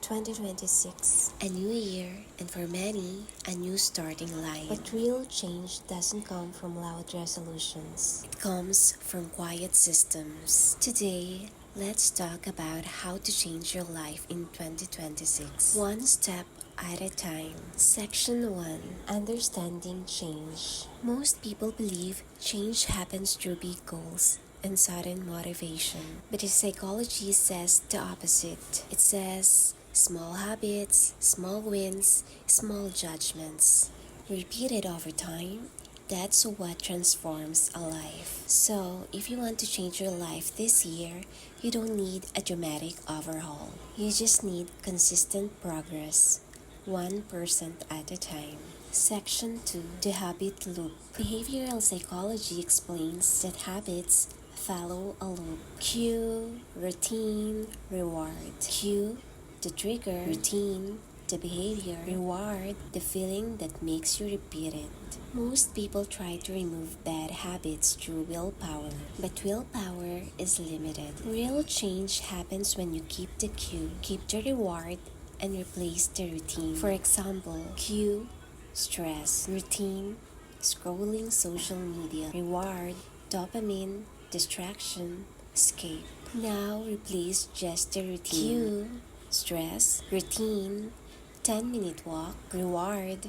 2026. A new year, and for many, a new starting line. But real change doesn't come from loud resolutions. It comes from quiet systems. Today, let's talk about how to change your life in 2026. One step at a time. Section 1. Understanding change. Most people believe change happens through big goals and sudden motivation. But the psychology says the opposite. It says small habits, small wins, small judgments. Repeated over time, that's what transforms a life. So, if you want to change your life this year, you don't need a dramatic overhaul. You just need consistent progress, 1% at a time. Section 2. The Habit Loop. Behavioral psychology explains that habits follow a loop. Cue, routine, reward. Cue, the trigger, routine, the behavior, reward, the feeling that makes you repeat it. Most people try to remove bad habits through willpower, but willpower is limited. Real change happens when you keep the cue, keep the reward, and replace the routine. For example, cue, stress, routine, scrolling social media, reward, dopamine, distraction, escape. Now replace just the routine. Cue, stress, routine, 10-minute walk, reward,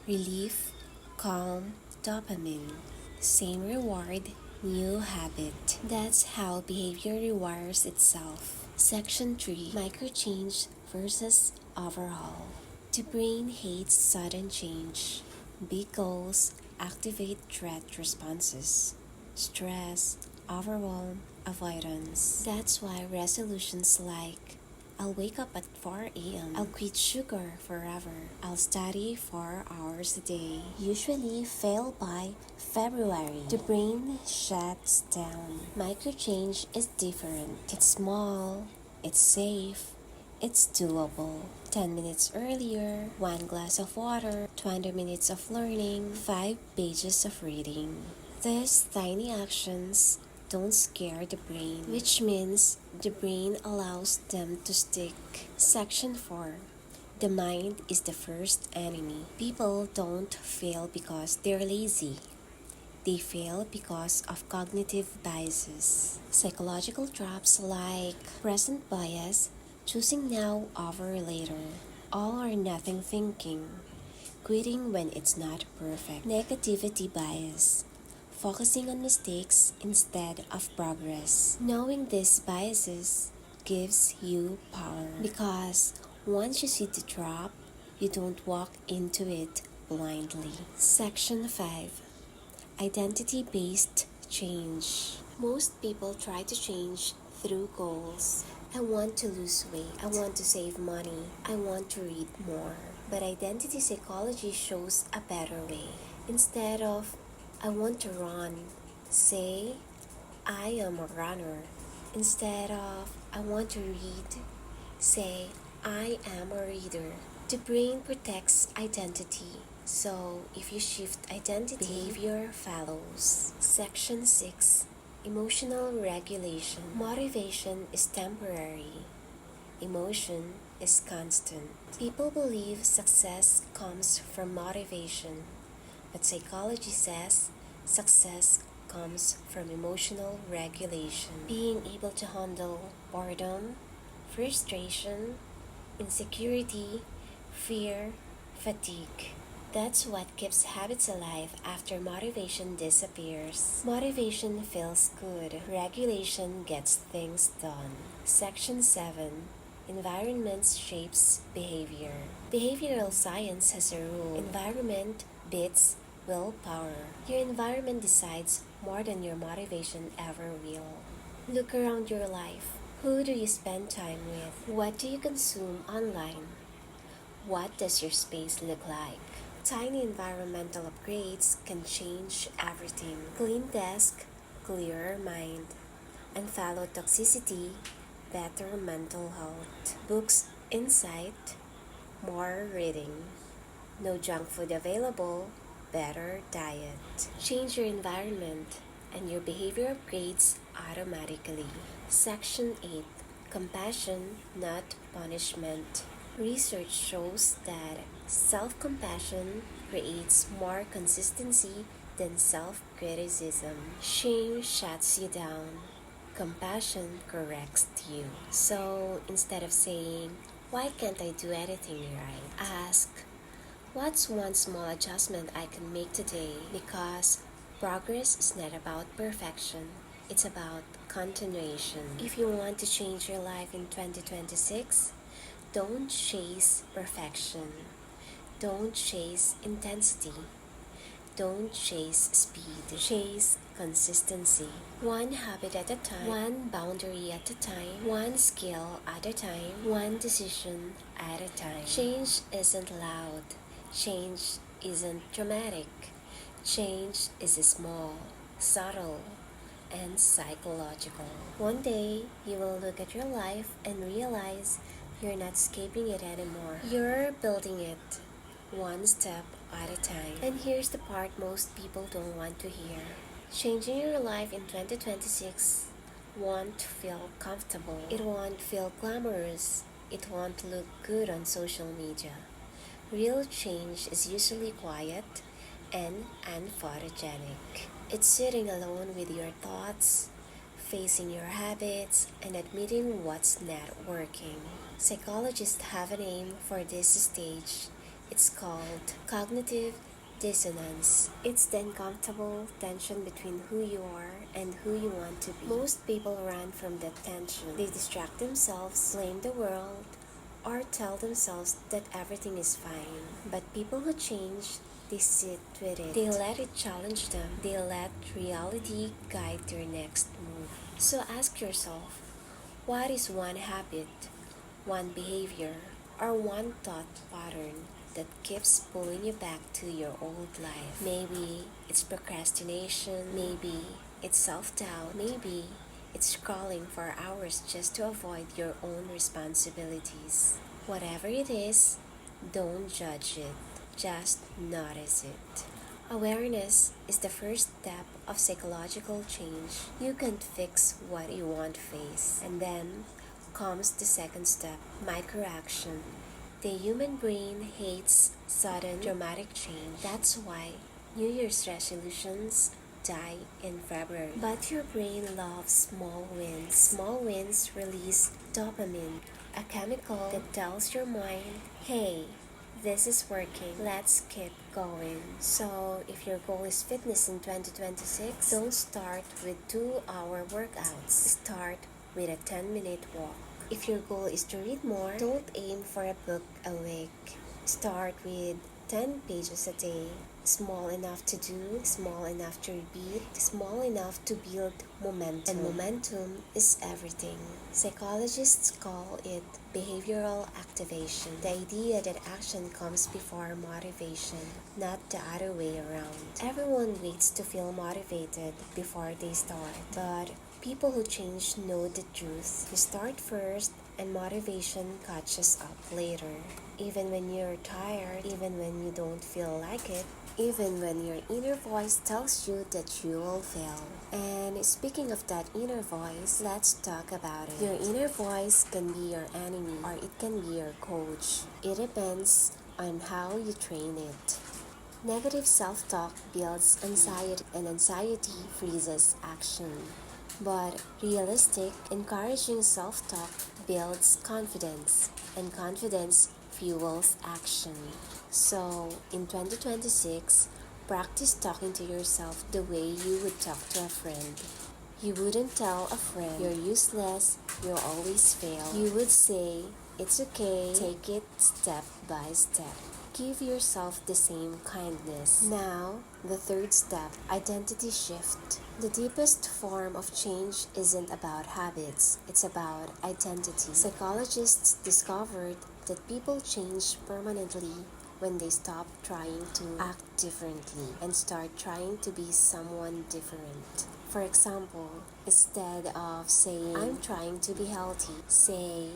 relief, calm, dopamine. Same reward, new habit. That's how behavior rewires itself. Section 3. Microchange versus overhaul. The brain hates sudden change. Big goals activate threat responses. Stress, overwhelm, avoidance. That's why resolutions like I'll wake up at 4 a.m. I'll quit sugar forever. I'll study 4 hours a day usually fail by February. The brain shuts down. Microchange is different. It's small, it's safe, it's doable. 10 minutes earlier, 1 glass of water, 20 minutes of learning, 5 pages of reading. These tiny actions don't scare the brain, which means the brain allows them to stick. Section 4. The mind is the first enemy. People don't fail because they're lazy. They fail because of cognitive biases. Psychological traps like present bias, choosing now over later, all or nothing thinking, quitting when it's not perfect, negativity bias, focusing on mistakes instead of progress. Knowing these biases gives you power because once you see the trap, you don't walk into it blindly. Section 5. Identity-based change. Most people try to change through goals. I want to lose weight. I want to save money. I want to read more. But identity psychology shows a better way. Instead of I want to run, say I am a runner. Instead of I want to read, say I am a reader. The brain protects identity. So, if you shift identity, behavior follows. Section 6. Emotional regulation. Motivation is temporary. Emotion is constant. People believe success comes from motivation, but psychology says success comes from emotional regulation. Being able to handle boredom, frustration, insecurity, fear, fatigue. That's what keeps habits alive after motivation disappears. Motivation feels good. Regulation gets things done. Section 7. Environment shapes behavior. Behavioral science has a rule. Environment beats willpower. Your environment decides more than your motivation ever will. Look around your life. Who do you spend time with? What do you consume online? What does your space look like? Tiny environmental upgrades can change everything. Clean desk, clearer mind. Unfollow toxicity, better mental health. Books, insight, more reading. No junk food available, better diet. Change your environment and your behavior upgrades automatically. Section 8. compassion, not punishment. Research shows that self-compassion creates more consistency than self-criticism. Shame shuts you down. Compassion corrects you. So instead of saying, "Why can't I do anything right?" ask, "What's one small adjustment I can make today?" Because progress is not about perfection, it's about continuation. If you want to change your life in 2026, don't chase perfection. Don't chase intensity. Don't chase speed. Chase consistency. One habit at a time, one boundary at a time, one skill at a time, one decision at a time. Change isn't loud. Change isn't dramatic. Change is small, subtle, and psychological. One day, you will look at your life and realize you're not escaping it anymore. You're building it one step at a time. And here's the part most people don't want to hear. Changing your life in 2026 won't feel comfortable. It won't feel glamorous. It won't look good on social media. Real change is usually quiet and unphotogenic. It's sitting alone with your thoughts, facing your habits, and admitting what's not working. Psychologists have a name for this stage. It's called cognitive dissonance. It's the uncomfortable tension between who you are and who you want to be. Most people run from that tension. They distract themselves, blame the world, or tell themselves that everything is fine. But people who change, they sit with it. They let it challenge them. They let reality guide their next move. So ask yourself, what is one habit, one behavior, or one thought pattern that keeps pulling you back to your old life? Maybe it's procrastination, maybe it's self-doubt, maybe it's scrolling for hours just to avoid your own responsibilities. Whatever it is, don't judge it, just notice it. Awareness is the first step of psychological change. You can't fix what you won't face. And then comes the second step, microaction. The human brain hates sudden, dramatic change. That's why New Year's resolutions die in February. But your brain loves small wins. Small wins release dopamine, a chemical that tells your mind, "Hey, this is working, let's keep going." So if your goal is fitness in 2026, don't start with 2-hour workouts. Start with a 10-minute walk. If your goal is to read more, don't aim for a book a week. Start with 10 pages a day. Small enough to do, small enough to repeat, small enough to build momentum. And momentum is everything. Psychologists call it behavioral activation. The idea that action comes before motivation, not the other way around. Everyone waits to feel motivated before they start, but people who change know the truth. You start first and motivation catches up later. Even when you're tired, even when you don't feel like it, even when your inner voice tells you that you will fail. And speaking of that inner voice, let's talk about it. Your inner voice can be your enemy or it can be your coach. It depends on how you train it. Negative self-talk builds anxiety, and anxiety freezes action. But realistic, encouraging self-talk builds confidence, and confidence fuels action. So, in 2026, practice talking to yourself the way you would talk to a friend. You wouldn't tell a friend, "You're useless, you'll always fail." You would say, "It's okay, take it step by step." Give yourself the same kindness. Now, the third step, identity shift. The deepest form of change isn't about habits, it's about identity. Psychologists discovered that people change permanently when they stop trying to act differently and start trying to be someone different. For example, instead of saying, "I'm trying to be healthy," say,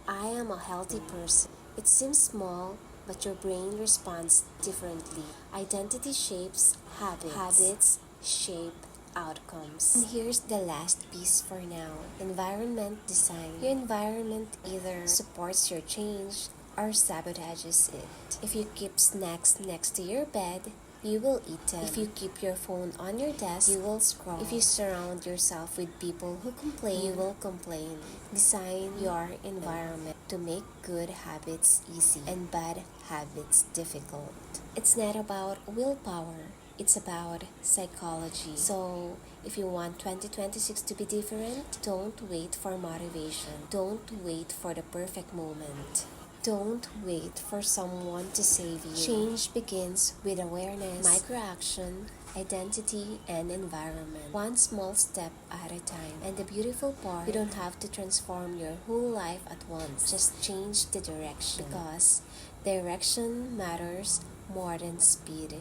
"I am a healthy person." It seems small, but your brain responds differently. Identity shapes habits. Habits shape outcomes. And here's the last piece for now. Environment design. Your environment either supports your change or sabotages it. If you keep snacks next to your bed, you will eat them. If you keep your phone on your desk, you will scroll. If you surround yourself with people who complain, you will complain. Design your environment to make good habits easy and bad habits difficult. It's not about willpower. It's about psychology. So, if you want 2026 to be different, don't wait for motivation. Don't wait for the perfect moment. Don't wait for someone to save you. Change begins with awareness, microaction, identity, and environment. One small step at a time. And the beautiful part, you don't have to transform your whole life at once. Just change the direction. Because direction matters more than speed.